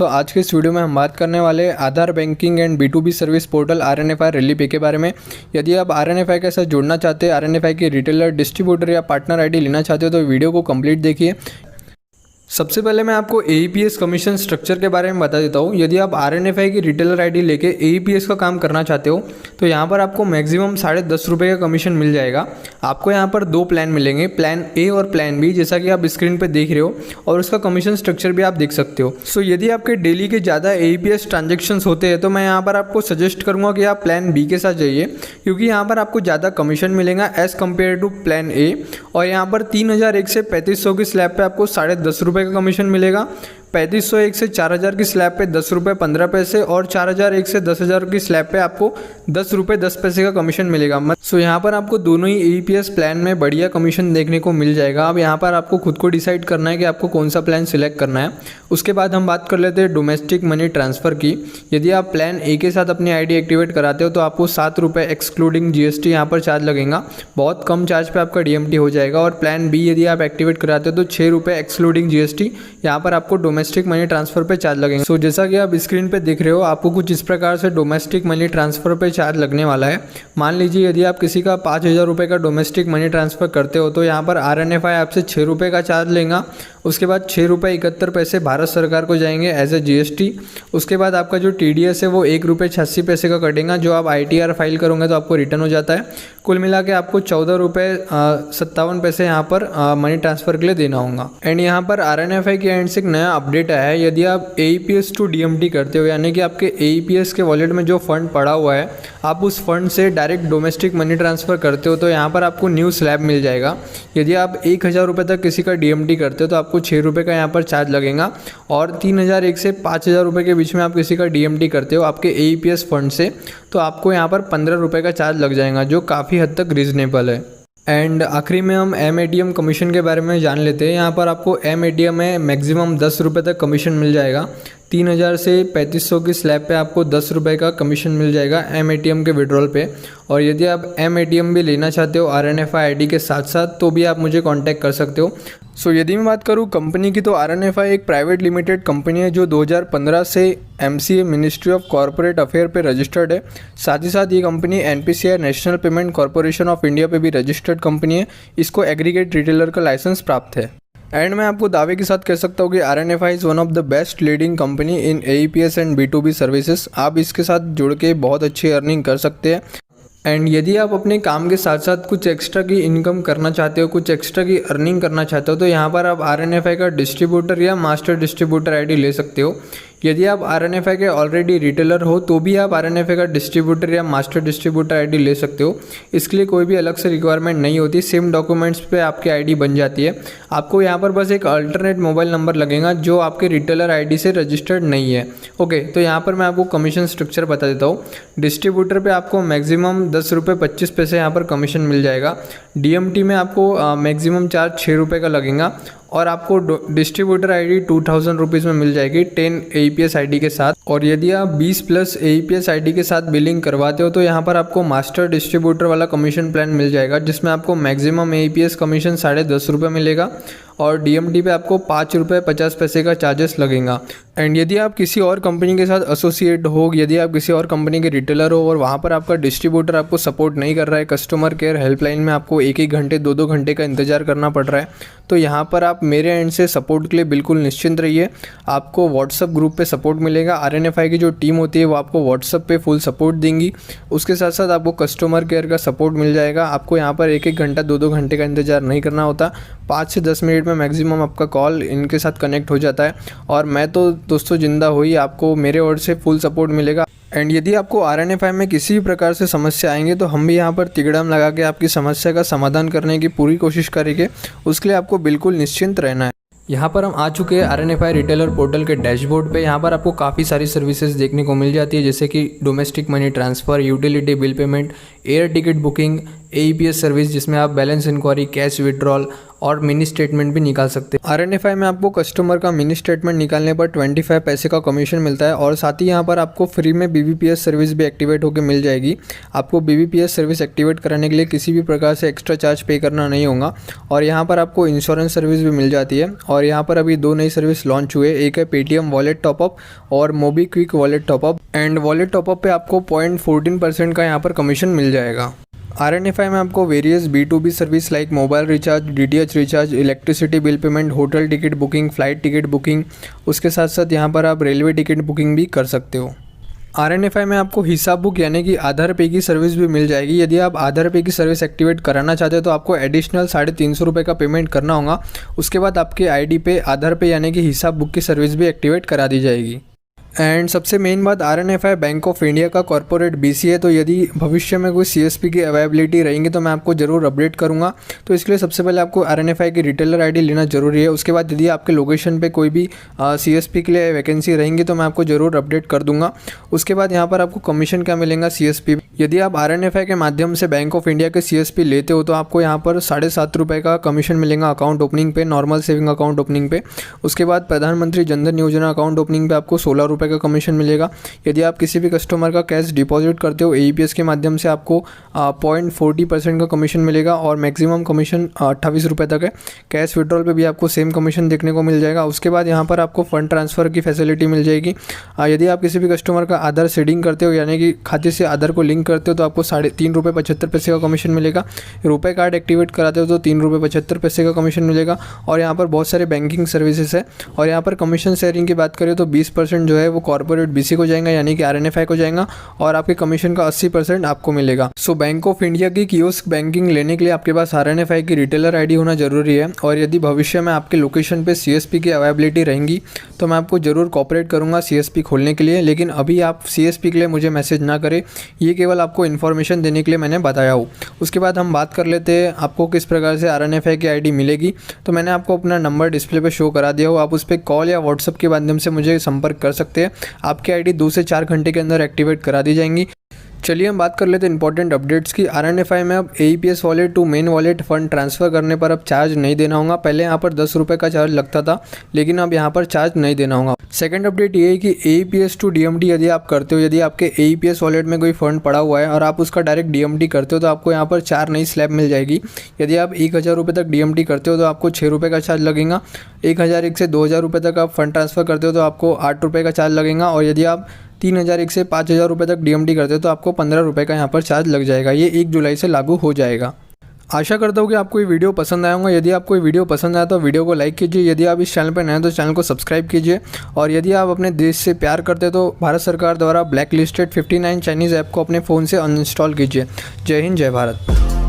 आज के इस वीडियो में हम बात करने वाले हैं Aadhaar banking and B2B service portal RNFI Relipay के बारे में। यदि आप RNFI के साथ जुड़ना चाहते हैं, RNFI के रिटेलर, डिस्ट्रीब्यूटर या पार्टनर आईडी लेना चाहते हो तो वीडियो को कंप्लीट देखिए। सबसे पहले मैं आपको AEPS कमीशन स्ट्रक्चर के बारे में बता देता हूँ। यदि आप RNFI की रिटेलर आईडी लेके AEPS का काम करना चाहते हो तो यहाँ पर आपको मैक्सिमम 10.5 रुपये का कमीशन मिल जाएगा। आपको यहाँ पर 2 प्लान मिलेंगे, प्लान A और प्लान B, जैसा कि आप स्क्रीन पे देख रहे हो, और उसका कमीशन स्ट्रक्चर भी आप देख सकते हो। सो यदि आपके डेली के ज़्यादा AEPS ट्रांजेक्शन्स होते हैं तो मैं यहाँ पर आपको सजेस्ट करूँगा कि आप प्लान B के साथ जाइए, क्योंकि यहाँ पर आपको ज़्यादा कमीशन मिलेगा as compared to plan A। और यहाँ पर 3001 से 3500 की स्लैब पे आपको 10.5 रुपये का कमीशन मिलेगा। 3501 से 4000 की स्लैब पे 10 रुपये 15 पैसे और 4001 से 10,000 की स्लैब पे आपको 10 रुपये 10 पैसे का कमीशन मिलेगा। सो यहाँ पर आपको दोनों ही AEPS प्लान में बढ़िया कमीशन देखने को मिल जाएगा। अब यहाँ पर आपको खुद को डिसाइड करना है कि आपको कौन सा प्लान सिलेक्ट करना है। उसके बाद हम बात कर लेते हैं डोमेस्टिक मनी ट्रांसफ़र की। यदि आप प्लान A के साथ अपनी ID एक्टिवेट कराते हो तो आपको 7 रुपये एक्सक्लूडिंग GST यहाँ पर चार्ज लगेगा। बहुत कम चार्ज पे आपका DMT हो जाएगा। और प्लान B यदि आप एक्टिवेट कराते हो तो 6 रुपये एक्सक्लूडिंग GST यहाँ पर आपको डोमेस्टिक मनी ट्रांसफ़र पे चार्ज लगेंगे। सो जैसा कि आप स्क्रीन पे देख रहे हो, आपको कुछ इस प्रकार से डोमेस्टिक मनी ट्रांसफ़र पे चार्ज लगने वाला है। मान लीजिए यदि आप किसी का 5,000 रुपये का डोमेस्टिक मनी ट्रांसफ़र करते हो तो यहाँ पर RNFI आपसे 6 रुपये का चार्ज लेगा। उसके बाद 6 रुपये 71 पैसे भारत सरकार को जाएंगे एज ए GST। उसके बाद आपका जो TDS है वो 1 रुपये 86 पैसे का कटेगा, जो आप ITR फाइल करोगे तो आपको रिटर्न हो जाता है। कुल मिला के आपको 14 रुपये 57 पैसे यहाँ पर मनी ट्रांसफ़र के लिए देना होगा। एंड यहाँ पर RNFI के एंड से एक नया अपडेट आया है। यदि आप AEPS टू DMT करते हो, यानी कि आपके AEPS के वॉलेट में जो फंड पड़ा हुआ है, आप उस फंड से डायरेक्ट डोमेस्टिक मनी ट्रांसफ़र करते हो तो यहाँ पर आपको न्यू स्लैब मिल जाएगा। यदि आप 1000 रुपये तक किसी का DMT करते हो तो आपको 6 रुपये का यहाँ पर चार्ज लगेगा। और 3001 से 5000 रुपये के बीच में आप किसी का DMT करते हो आपके AEPS फंड से तो आपको यहाँ पर 15 रुपये का चार्ज लग जाएगा, जो काफ़ी हद तक रीज़नेबल है। एंड आखिरी में हम MATM कमीशन के बारे में जान लेते हैं। यहाँ पर आपको MATM में मैक्सिमम 10 रुपये तक कमीशन मिल जाएगा। 3000 से 3500 की स्लैब पे आपको 10 रुपये का कमीशन मिल जाएगा MATM के विड्रॉल पे। और यदि आप MATM भी लेना चाहते हो RNFI ID के साथ साथ तो भी आप मुझे कांटेक्ट कर सकते हो। सो यदि मैं बात करूँ कंपनी की तो RNFI एक प्राइवेट लिमिटेड कंपनी है जो 2015 से MCA ministry of corporate affair पे रजिस्टर्ड है। साथ ही साथ ये company NPCI national payment corporation of India पे भी रजिस्टर्ड कंपनी है। इसको एग्रीगेट रिटेलर का लाइसेंस प्राप्त है। एंड मैं आपको दावे के साथ कह सकता हूँ कि RNFI is one of the best leading company in AEPS and B2B services. आप इसके साथ जुड़ के बहुत अच्छी अर्निंग कर सकते हैं। एंड यदि आप अपने काम के साथ साथ कुछ एक्स्ट्रा की इनकम करना चाहते हो, कुछ एक्स्ट्रा की अर्निंग करना चाहते हो तो यहाँ पर आप RNFI का डिस्ट्रीब्यूटर या मास्टर डिस्ट्रीब्यूटर ID ले सकते हो। यदि आप RNFI के ऑलरेडी रिटेलर हो तो भी आप RNFI का डिस्ट्रीब्यूटर या मास्टर डिस्ट्रीब्यूटर ID ले सकते हो। इसके लिए कोई भी अलग से रिक्वायरमेंट नहीं होती, सेम डॉक्यूमेंट्स पे आपकी ID बन जाती है। आपको यहाँ पर बस एक अल्टरनेट मोबाइल नंबर लगेगा जो आपके रिटेलर ID से रजिस्टर्ड नहीं है। ओके, तो यहाँ पर मैं आपको कमीशन स्ट्रक्चर बता देता हूँ। डिस्ट्रीब्यूटर पे आपको मैक्सिमम 10 रुपये 25 पैसे यहाँ पर कमीशन मिल जाएगा। DMT में आपको मैक्सिमम चार्ज 6 रुपये का लगेगा। और आपको डिस्ट्रीब्यूटर ID 2000 रुपीज़ में मिल जाएगी 10 AEPS ID के साथ। और यदि आप 20+ AEPS ID के साथ बिलिंग करवाते हो तो यहाँ पर आपको मास्टर डिस्ट्रीब्यूटर वाला कमीशन प्लान मिल जाएगा, जिसमें आपको मैक्सिमम AEPS कमीशन 10.5 रुपये मिलेगा। और DMT पे आपको 5 रुपये 50 पैसे का चार्जेस लगेगा। एंड यदि आप किसी और कंपनी के साथ एसोसिएट हो, यदि आप किसी और कंपनी के रिटेलर हो और वहाँ पर आपका डिस्ट्रीब्यूटर आपको सपोर्ट नहीं कर रहा है, कस्टमर केयर हेल्पलाइन में आपको 1-1 घंटे 2-2 घंटे का इंतज़ार करना पड़ रहा है, तो यहाँ पर आप मेरे एंड से सपोर्ट के लिए बिल्कुल निश्चिंत रहिए। आपको व्हाट्सअप ग्रुप पे सपोर्ट मिलेगा। RNFI की जो टीम होती है वो आपको व्हाट्सअप पे फुल सपोर्ट देंगी। उसके साथ साथ आपको कस्टमर केयर का सपोर्ट मिल जाएगा। आपको यहाँ पर 1-1 घंटा 2-2 घंटे का इंतज़ार नहीं करना होता। 5 से 10 मिनट में मैक्सिमम आपका कॉल इनके साथ कनेक्ट हो जाता है। और मैं तो दोस्तों जिंदा हुई, आपको मेरे ओर से फुल सपोर्ट मिलेगा। एंड यदि आपको RNFI में किसी भी प्रकार से समस्या आएंगे तो हम भी यहाँ पर तिगड़म लगा के आपकी समस्या का समाधान करने की पूरी कोशिश करेंगे। उसके लिए आपको बिल्कुल निश्चिंत रहना है। यहाँ पर हम आ चुके हैं RNFI रिटेलर पोर्टल के डैशबोर्ड पे। यहाँ पर आपको काफ़ी सारी सर्विसेज देखने को मिल जाती है, जैसे कि domestic money transfer, utility bill payment, air ticket booking, AEPS service जिसमें आप बैलेंस इंक्वायरी, कैश विड्रॉल और मिनी स्टेटमेंट भी निकाल सकते हैं। RNFI में आपको कस्टमर का मिनी स्टेटमेंट निकालने पर 25 पैसे का कमीशन मिलता है और साथ ही यहाँ पर आपको फ्री में BBPS सर्विस भी एक्टिवेट होकर मिल जाएगी। आपको BBPS सर्विस एक्टिवेट कराने के लिए किसी भी प्रकार से एक्स्ट्रा चार्ज पे करना नहीं होगा और यहाँ पर आपको इंश्योरेंस सर्विस भी मिल जाती है। और यहाँ पर अभी 2 नई सर्विस लॉन्च हुए, एक है पेटीएम वॉलेट टॉपअप और MobiKwik wallet top up. And wallet top up पे आपको 0.14% का यहाँ पर कमीशन मिल जाएगा। RNFI में आपको various B2B service like mobile recharge, DTH recharge, electricity bill payment, hotel ticket booking, flight ticket booking, उसके साथ साथ यहाँ पर आप रेलवे टिकट बुकिंग भी कर सकते हो। RNFI में आपको हिसाब बुक यानी कि आधार पे की सर्विस भी मिल जाएगी। यदि आप आधार पे की सर्विस एक्टिवेट कराना चाहते हो तो आपको एडिशनल 350 रुपये का पेमेंट करना होगा। उसके बाद आपके ID पे आधार पे यानी कि हिसाब बुक की सर्विस भी एक्टिवेट करा दी जाएगी। एंड सबसे मेन बात, RNFI बैंक ऑफ इंडिया का कॉर्पोरेट BC है, तो यदि भविष्य में कोई CSP की अवेलेबिलिटी रहेंगी तो मैं आपको ज़रूर अपडेट करूंगा। तो इसके लिए सबसे पहले आपको RNFI की रिटेलर ID लेना ज़रूरी है। उसके बाद यदि आपके लोकेशन पे कोई भी CSP के लिए वैकेंसी रहेंगी तो मैं आपको ज़रूर अपडेट कर दूंगा। उसके बाद यहाँ पर आपको कमीशन क्या मिलेगा CSP। यदि आप RNFI के माध्यम से बैंक ऑफ इंडिया के CSP लेते हो तो आपको यहाँ पर 7.5 रुपये का कमीशन मिलेगा अकाउंट ओपनिंग पे, नॉर्मल सेविंग अकाउंट ओपनिंग पे। उसके बाद प्रधानमंत्री जनधन योजना अकाउंट ओपनिंग पे आपको 16 रुपये का कमीशन मिलेगा। यदि आप किसी भी कस्टमर का कैश डिपॉजिट करते हो AEPS के माध्यम से आपको 0.40% का कमीशन मिलेगा और मैक्सिमम कमीशन 28 रुपये तक है। कैश विड्रॉल पे भी आपको सेम कमीशन देखने को मिल जाएगा। उसके बाद यहाँ पर आपको फंड ट्रांसफ़र की फैसिलिटी मिल जाएगी। यदि आप किसी भी कस्टमर का आधार सीडिंग करते हो यानी कि खाते से आधार को लिंक करते हो तो आपको 3.75 रुपये 75 पैसे का कमीशन मिलेगा। रुपए कार्ड एक्टिवेट कराते हो तो 3 रुपये 75 पैसे का कमीशन मिलेगा। और यहाँ पर बहुत सारे बैंकिंग सर्विसेज है। और यहाँ पर कमीशन शेयरिंग की बात करें तो 20% जो है वो कॉर्पोरेट BC को जाएगा यानी कि RNFI को जाएगा और आपके कमीशन का 80% आपको मिलेगा। सो बैंक ऑफ इंडिया की कियोस्क बैंकिंग लेने के लिए आपके पास RNFI की रिटेलर ID होना जरूरी है। और यदि भविष्य में आपके लोकेशन पे CSP की अवेलेबिलिटी रहेंगी तो मैं आपको ज़रूर कॉपरेट करूँगा CSP खोलने के लिए। लेकिन अभी आप CSP के लिए मुझे मैसेज ना करें, ये केवल आपको इन्फॉर्मेशन देने के लिए मैंने बताया हो। उसके बाद हम बात कर लेते हैं आपको किस प्रकार से RNFI की ID मिलेगी। तो मैंने आपको अपना नंबर डिस्प्ले पे शो करा दिया हो, आप उस पर कॉल या व्हाट्सअप के माध्यम से मुझे संपर्क कर सकते हैं। आपकी ID 2 से 4 घंटे के अंदर एक्टिवेट करा दी जाएंगी। चलिए हम बात कर लेते हैं इंपॉर्टेंट अपडेट्स की। RNFI में अब AEPS wallet to main wallet fund transfer करने पर अब चार्ज नहीं देना होगा। पहले यहाँ पर 10 रुपये का चार्ज लगता था लेकिन अब यहाँ पर चार्ज नहीं देना होगा। सेकंड अपडेट ये है कि AEPS टू DMT यदि आप करते हो, यदि आपके AEPS वॉलेट में कोई फंड पड़ा हुआ है और आप उसका डायरेक्ट DMT करते हो तो आपको यहाँ पर 4 नई स्लैब मिल जाएगी। यदि आप 1000 रुपये तक DMT करते हो तो आपको 6 रुपये का चार्ज लगेगा। 1001 से 2000 रुपये तक आप फंड ट्रांसफ़र करते हो तो आपको 8 रुपये का चार्ज लगेगा। और यदि आप 3001 से 5000 रुपये तक DMT करते हो तो आपको 15 रुपये का यहाँ पर चार्ज लग जाएगा। ये 1 जुलाई से लागू हो जाएगा। आशा करता हूँ कि आपको ये वीडियो पसंद आया होगा। यदि आपको ये वीडियो पसंद आया तो वीडियो को लाइक कीजिए। यदि आप इस चैनल पर नए हैं तो चैनल को सब्सक्राइब कीजिए। और यदि आप अपने देश से प्यार करते हैं तो भारत सरकार द्वारा ब्लैक लिस्टेड 59 चाइनीज़ ऐप को अपने फ़ोन से अनइंस्टॉल कीजिए। जय हिंद, जय भारत।